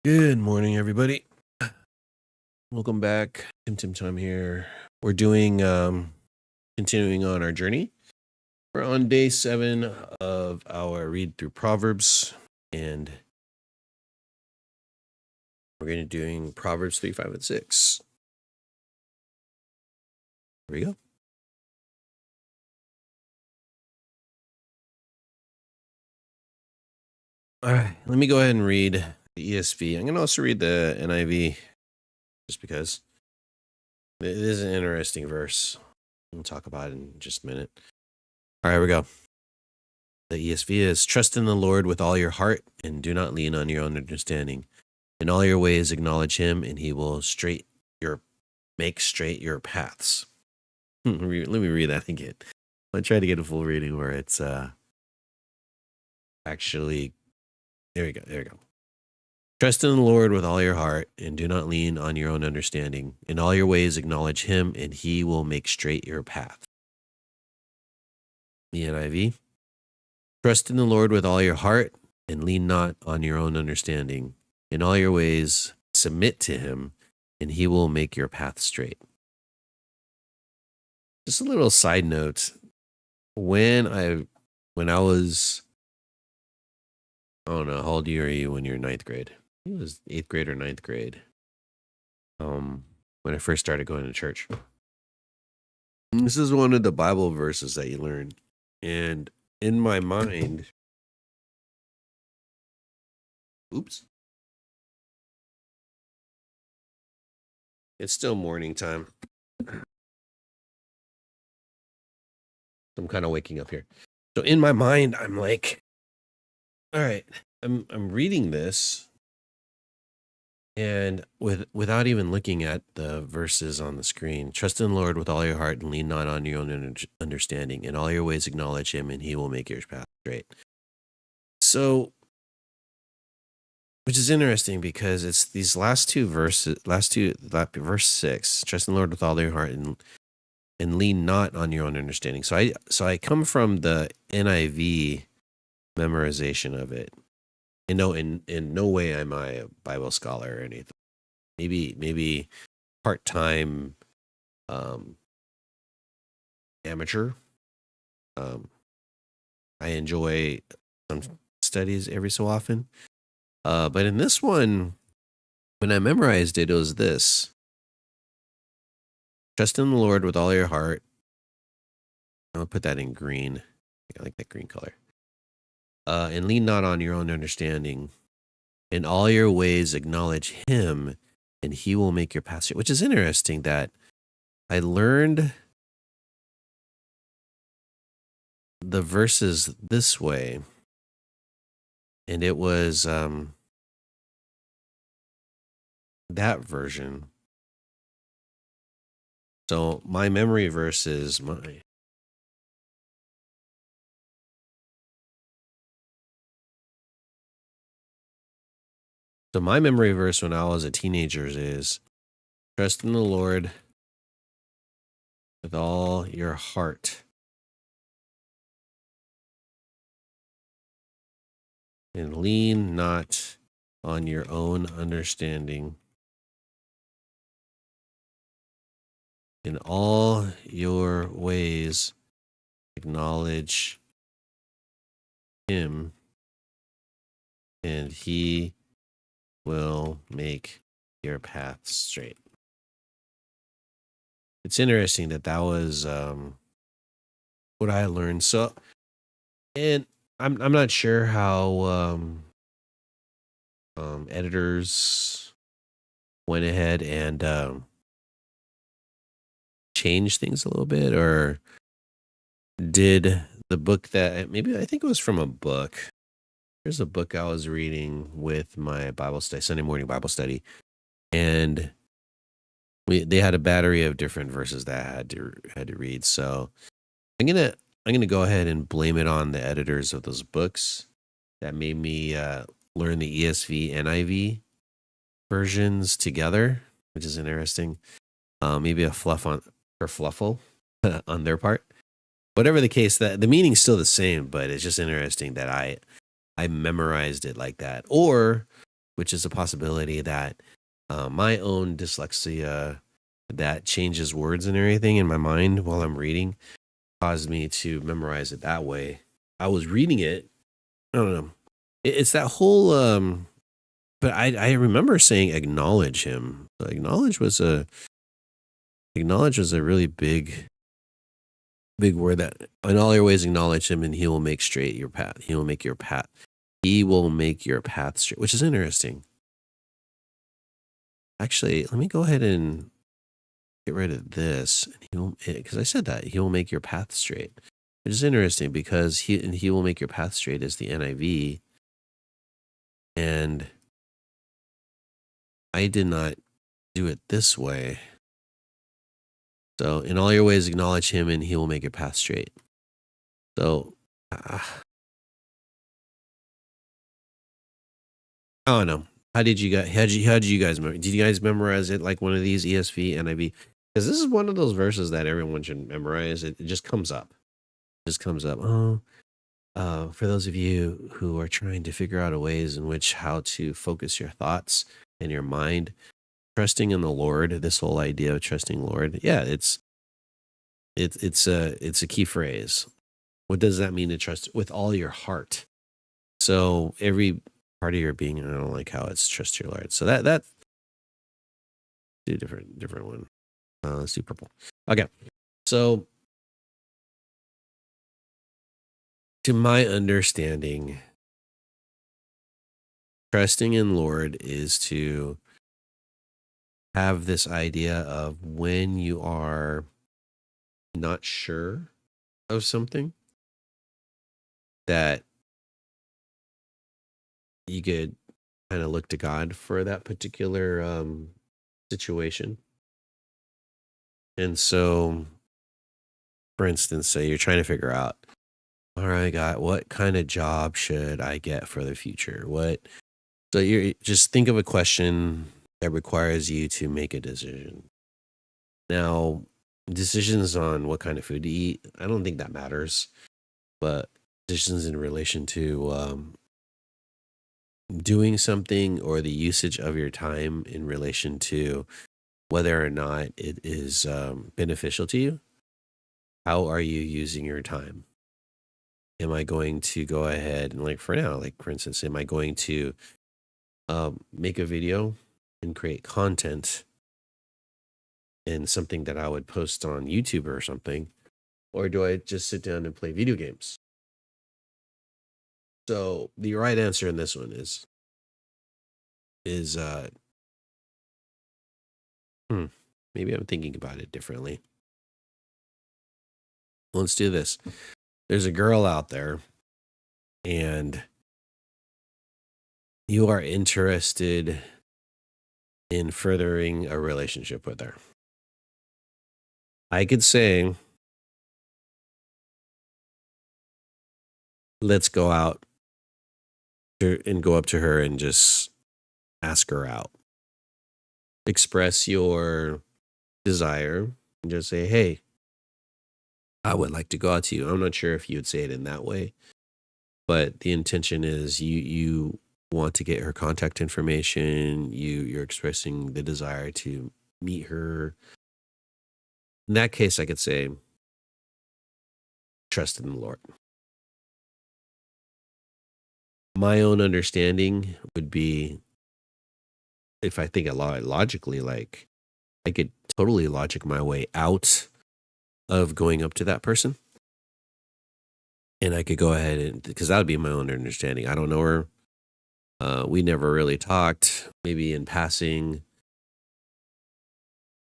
Good morning, everybody. Welcome back. Tim Tom here. We're doing continuing on our journey. We're on day 7 of our read through Proverbs, and we're going to doing Proverbs 3, 5, and 6. Here we go. All right, let me go ahead and read the ESV. I'm going to also read the NIV just because it is an interesting verse. We'll talk about it in just a minute. All right, here we go. The ESV is, trust in the Lord with all your heart and do not lean on your own understanding. In all your ways acknowledge him and he will make straight your paths. Let me read that again. I'll try to get a full reading where it's actually, there we go. Trust in the Lord with all your heart and do not lean on your own understanding. In all your ways acknowledge him and he will make straight your path. The NIV. Trust in the Lord with all your heart and lean not on your own understanding. In all your ways submit to him and he will make your path straight. Just a little side note. When I was, I don't know, how old are you when you're in 9th grade? I think it was 8th grade or 9th grade. When I first started going to church. This is one of the Bible verses that you learn. And in my mind, it's still morning time. I'm kind of waking up here. So in my mind, I'm like, all right, I'm reading this, and without even looking at the verses on the screen, trust in the Lord with all your heart and lean not on your own understanding. In all your ways acknowledge him and he will make your path straight. So, which is interesting because it's these last two verses, verse 6, trust in the Lord with all your heart and lean not on your own understanding. So I come from the NIV memorization of it. And no, in no way am I a Bible scholar or anything. Maybe part-time amateur. I enjoy some studies every so often. But in this one, when I memorized it, it was this. Trust in the Lord with all your heart. I'm going to put that in green. I like that green color. And lean not on your own understanding. In all your ways acknowledge him, and he will make your path straight. Which is interesting that I learned the verses this way. And it was that version. So my memory verse is So my memory verse when I was a teenager is, trust in the Lord with all your heart and lean not on your own understanding. In all your ways acknowledge him and he will make your path straight. It's interesting that was what I learned. So, and I'm not sure how editors went ahead and changed things a little bit, or did the book that maybe I think it was from a book. There's a book I was reading with my Bible study, Sunday morning Bible study, and they had a battery of different verses that I had to read. So I'm gonna go ahead and blame it on the editors of those books that made me learn the ESV and NIV versions together, which is interesting. Maybe a fluffle on their part. Whatever the case, the meaning's still the same, but it's just interesting that I memorized it like that. Or which is a possibility that my own dyslexia that changes words and everything in my mind while I'm reading caused me to memorize it that way. I was reading it. I don't know. It's that whole. But I remember saying acknowledge him. Acknowledge was a really big word that in all your ways acknowledge him and he will make straight your path. He will make your path. He will make your path straight, which is interesting. Actually, let me go ahead and get rid of this. Because I said that he will make your path straight, which is interesting because he will make your path straight is the NIV, and I did not do it this way. So in all your ways acknowledge him, and he will make your path straight. So I don't know. How did you guys? How did you guys? Did you guys memorize it like one of these ESV, NIV? Because this is one of those verses that everyone should memorize. It just comes up. It just comes up. Oh, for those of you who are trying to figure out ways in which how to focus your thoughts and your mind, trusting in the Lord. This whole idea of trusting Lord. Yeah, it's a key phrase. What does that mean to trust with all your heart? So every part of your being. I don't like how it's trust your Lord. So that's a different one. Let's do purple. Okay. So to my understanding, trusting in Lord is to have this idea of when you are not sure of something that you could kind of look to God for that particular situation. And so, for instance, say you're trying to figure out, all right, God, what kind of job should I get for the future? So you just think of a question that requires you to make a decision. Now, decisions on what kind of food to eat, I don't think that matters, but decisions in relation to doing something or the usage of your time in relation to whether or not it is beneficial to you. How are you using your time? Am I going to go ahead and, like, for now, like for instance, am I going to make a video and create content and something that I would post on YouTube or something? Or do I just sit down and play video games? So the right answer in this one is maybe I'm thinking about it differently. Let's do this. There's a girl out there and you are interested in furthering a relationship with her. I could say, let's go out and go up to her and just ask her out. Express your desire and just say, hey, I would like to go out to you. I'm not sure if you would say it in that way, but the intention is you want to get her contact information. You're expressing the desire to meet her. In that case, I could say, trust in the Lord. My own understanding would be, if I think a lot logically, like I could totally logic my way out of going up to that person. And I could go ahead and, because that would be my own understanding. I don't know her. We never really talked, maybe in passing.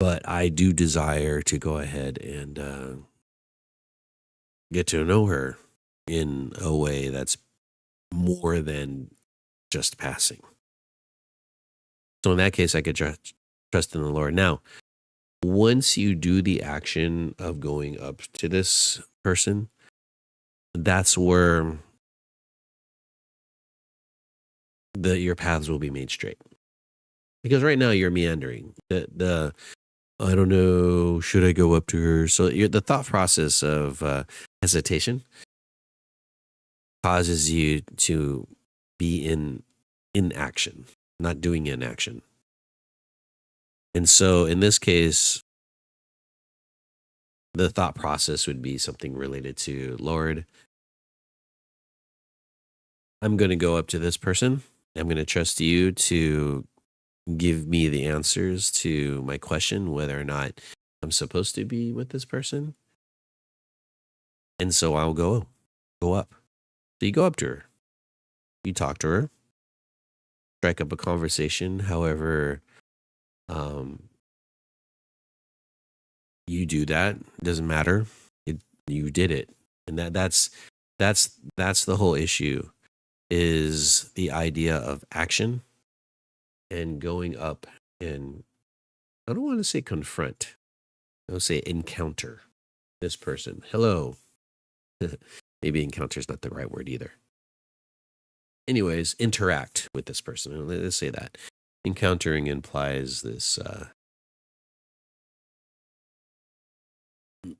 But I do desire to go ahead and get to know her in a way that's more than just passing. So in that case, I could trust in the Lord. Now, once you do the action of going up to this person, that's where your paths will be made straight. Because right now you're meandering. The I don't know, should I go up to her? So the thought process of hesitation causes you to be in action. not doing an action. And so in this case, the thought process would be something related to, Lord, I'm going to go up to this person. I'm going to trust you to give me the answers to my question, whether or not I'm supposed to be with this person. And so I'll go up. So you go up to her, you talk to her, strike up a conversation. However, um, you do that. It doesn't matter. You did it, and that's the whole issue. Is the idea of action and going up, and I don't want to say confront. I'll say encounter this person. Hello. Maybe encounter is not the right word either. Anyways, interact with this person. Let's say that. Encountering implies this,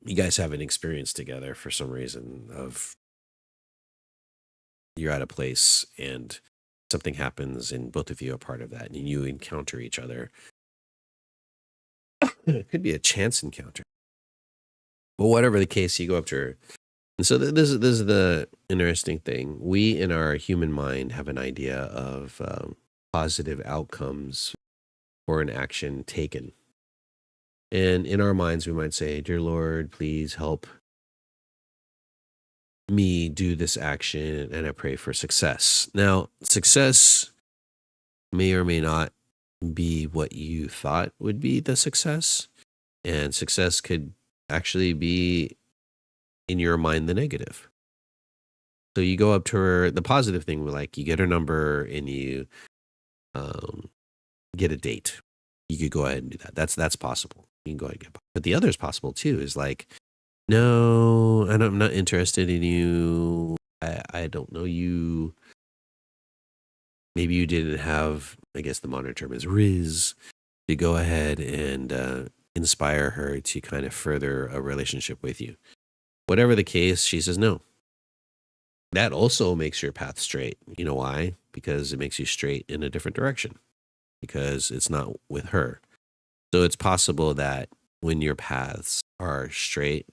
you guys have an experience together for some reason of you're at a place and something happens and both of you are part of that and you encounter each other. It could be a chance encounter. But whatever the case, you go up to her. And so this is the interesting thing. We in our human mind have an idea of positive outcomes for an action taken. And in our minds, we might say, Dear Lord, please help me do this action. And I pray for success. Now, success may or may not be what you thought would be the success. And success could actually be, in your mind, the negative. So you go up to her, the positive thing, like you get her number and you get a date. You could go ahead and do that. That's possible. You can go ahead and get, but the other is possible too. Is like, no, I'm not interested in you. I don't know you. Maybe you didn't have, I guess the modern term is riz, to go ahead and inspire her to kind of further a relationship with you. Whatever the case, she says no. That also makes your path straight. You know why? Because it makes you straight in a different direction, because it's not with her. So it's possible that when your paths are straight,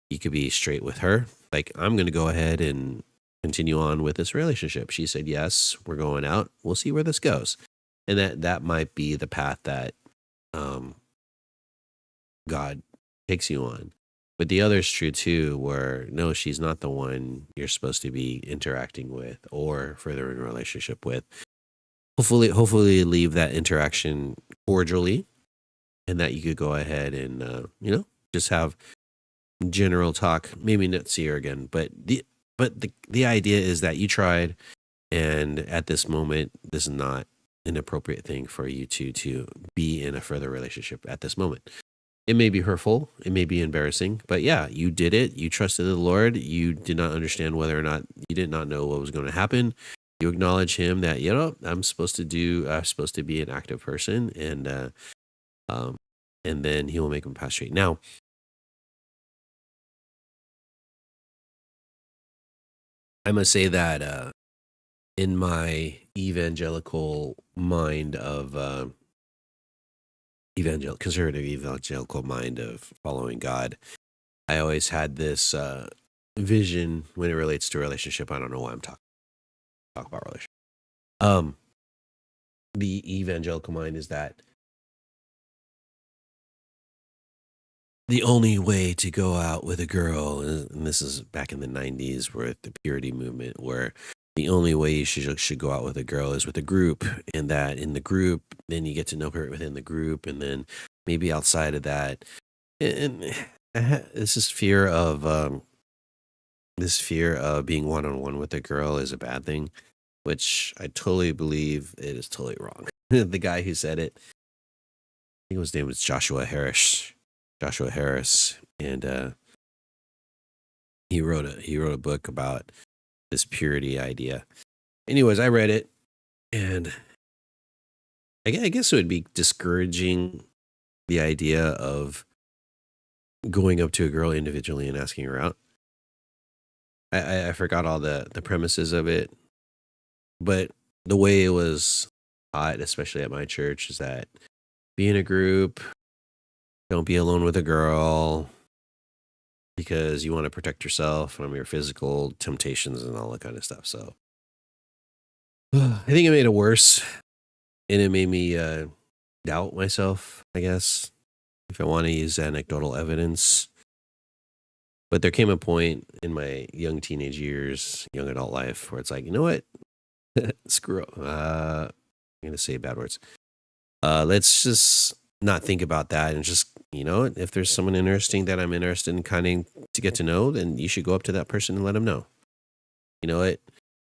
you could be straight with her. Like, I'm going to go ahead and continue on with this relationship. She said, yes, we're going out. We'll see where this goes. And that might be the path that God takes you on. But the other is true too, where no, she's not the one you're supposed to be interacting with or further in a relationship with. Hopefully leave that interaction cordially, and that you could go ahead and just have general talk. Maybe not see her again, but the idea is that you tried, and at this moment, this is not an appropriate thing for you to be in a further relationship at this moment. It may be hurtful, it may be embarrassing, but yeah, you did it. You trusted the Lord. You did not understand whether or not, you did not know what was going to happen. You acknowledge Him that, I'm supposed to be an active person, and then He will make them pass straight. Now, I must say that in my evangelical mind of conservative evangelical mind of following God, I always had this vision when it relates to a relationship. I don't know why I'm talking about relationship. The evangelical mind is that the only way to go out with a girl, and this is back in the 90s with the purity movement, where the only way you should go out with a girl is with a group, and that in the group, then you get to know her within the group, and then maybe outside of that. And this fear of being one-on-one with a girl is a bad thing, which I totally believe it is totally wrong. The guy who said it, I think his name was Joshua Harris, and he wrote a book about this purity idea. Anyways, I read it, and I guess it would be discouraging, the idea of going up to a girl individually and asking her out. I forgot all the premises of it, but the way it was taught, especially at my church, is that be in a group, don't be alone with a girl because you want to protect yourself from your physical temptations and all that kind of stuff. So I think it made it worse, and it made me doubt myself, I guess, if I want to use anecdotal evidence. But there came a point in my young teenage years, young adult life, where it's like, you know what? Screw up. I'm going to say bad words. Let's just not think about that and just, if there's someone interesting that I'm interested in kind of to get to know, then you should go up to that person and let them know. You know what?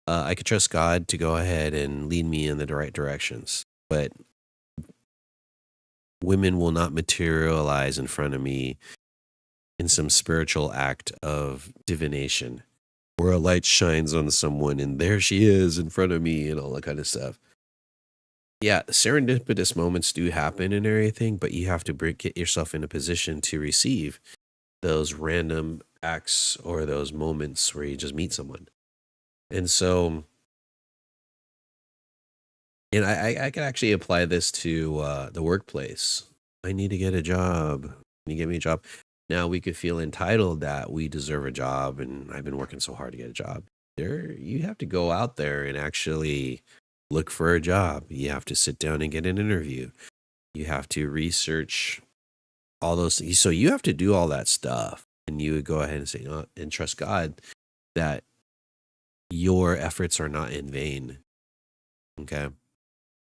I could trust God to go ahead and lead me in the right directions. But women will not materialize in front of me in some spiritual act of divination where a light shines on someone and there she is in front of me and all that kind of stuff. Yeah, serendipitous moments do happen and everything, but you have to get yourself in a position to receive those random acts or those moments where you just meet someone. And so, and I can actually apply this to the workplace. I need to get a job. Can you get me a job? Now we could feel entitled that we deserve a job, and I've been working so hard to get a job. You have to go out there and actually look for a job. You have to sit down and get an interview. You have to research all those things. So you have to do all that stuff, and you would go ahead and say, and trust God that your efforts are not in vain. Okay.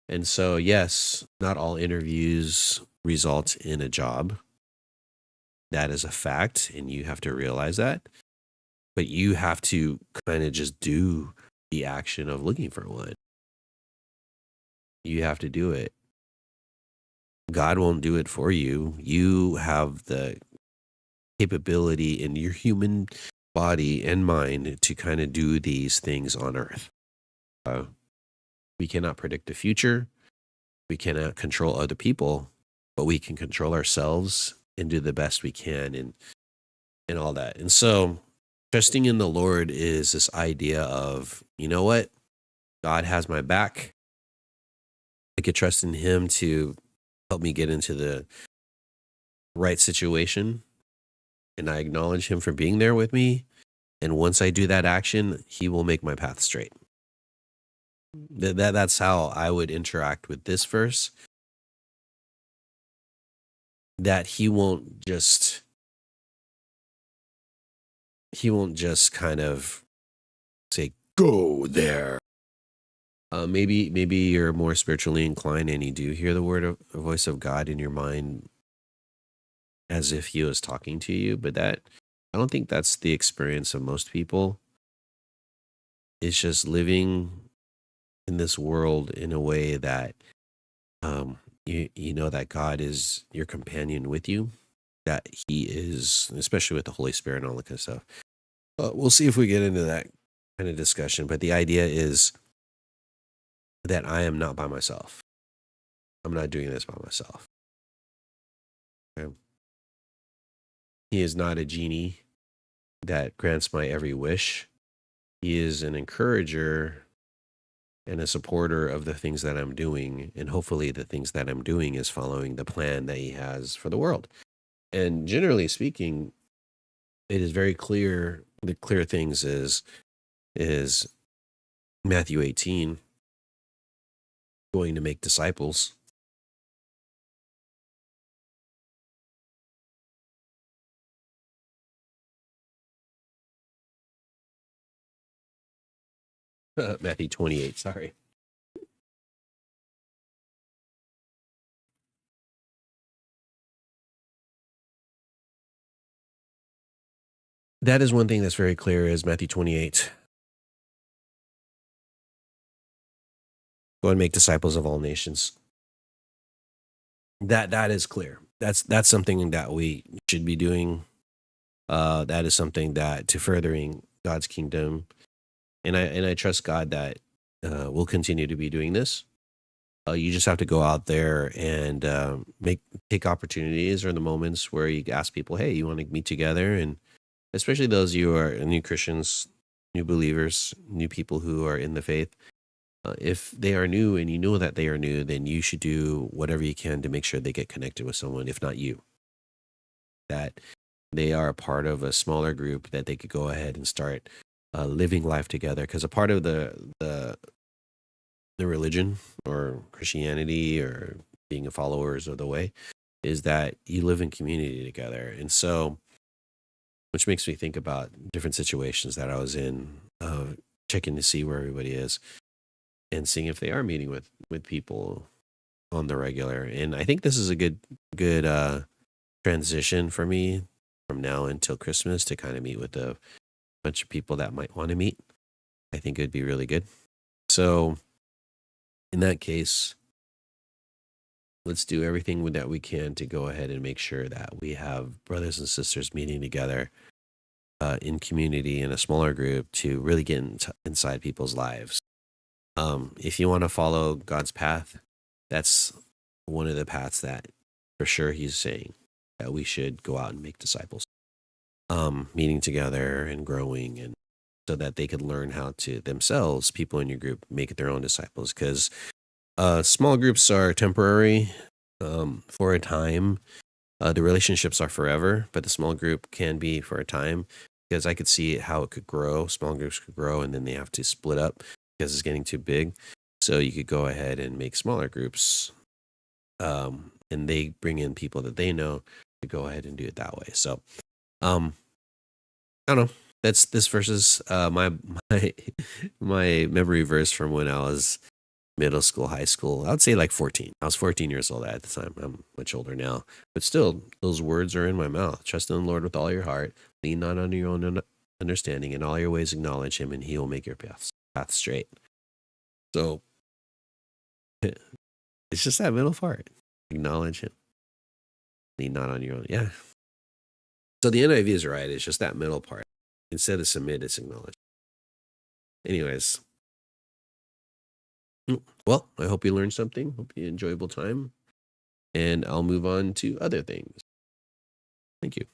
And so, yes, not all interviews result in a job. That is a fact, and you have to realize that. But you have to kind of just do the action of looking for one. You have to do it. God won't do it for you. You have the capability in your human body and mind to kind of do these things on earth. We cannot predict the future. We cannot control other people, but we can control ourselves and do the best we can and all that. And so trusting in the Lord is this idea of, you know what? God has my back. I could trust in him to help me get into the right situation. And I acknowledge him for being there with me. And once I do that action, he will make my path straight. That's how I would interact with this verse. That he won't just kind of say, go there. Maybe you're more spiritually inclined and you do hear the voice of God in your mind as if he was talking to you, but I don't think that's the experience of most people. It's just living in this world in a way that you know that God is your companion with you, that he is, especially with the Holy Spirit and all that kind of stuff. We'll see if we get into that kind of discussion, but the idea is that I am not by myself. I'm not doing this by myself. Okay? He is not a genie that grants my every wish. He is an encourager and a supporter of the things that I'm doing. And hopefully the things that I'm doing is following the plan that he has for the world. And generally speaking, it is very clear. The clear things is Matthew 18, going to make disciples. Matthew 28, sorry. That is one thing that's very clear is Matthew 28. Go and make disciples of all nations. That is clear. That's something that we should be doing. That is something that to furthering God's kingdom, and I trust God that we'll continue to be doing this. You just have to go out there and take opportunities or the moments where you ask people, "Hey, you want to meet together?" And especially those of you who are new Christians, new believers, new people who are in the faith. If they are new and you know that they are new, then you should do whatever you can to make sure they get connected with someone, if not you, that they are a part of a smaller group that they could go ahead and start living life together. Because a part of the religion or Christianity or being a followers of the way is that you live in community together. And so, which makes me think about different situations that I was in, checking to see where everybody is and seeing if they are meeting with people on the regular. And I think this is a good transition for me from now until Christmas to kind of meet with a bunch of people that might want to meet. I think it would be really good. So in that case, let's do everything that we can to go ahead and make sure that we have brothers and sisters meeting together in community in a smaller group to really get inside people's lives. If you want to follow God's path, that's one of the paths that for sure He's saying that we should go out and make disciples, meeting together and growing, and so that they could learn how to themselves, people in your group, make their own disciples. Because small groups are temporary for a time. The relationships are forever, but the small group can be for a time because I could see how it could grow. Small groups could grow and then they have to split up because it's getting too big. So you could go ahead and make smaller groups, and they bring in people that they know to go ahead and do it that way. So, um, I don't know. That's this versus my my memory verse from when I was middle school, high school. I would say like 14. I was 14 years old at the time. I'm much older now, but still, those words are in my mouth. Trust in the Lord with all your heart. Lean not on your own understanding. In all your ways, acknowledge Him, and He will make your path straight. So it's just that middle part. Acknowledge Him. Lean not on your own. Yeah. So the NIV is right. It's just that middle part. Instead of submit, it's acknowledge. Anyways, well, I hope you learned something. Hope you had an enjoyable time. And I'll move on to other things. Thank you.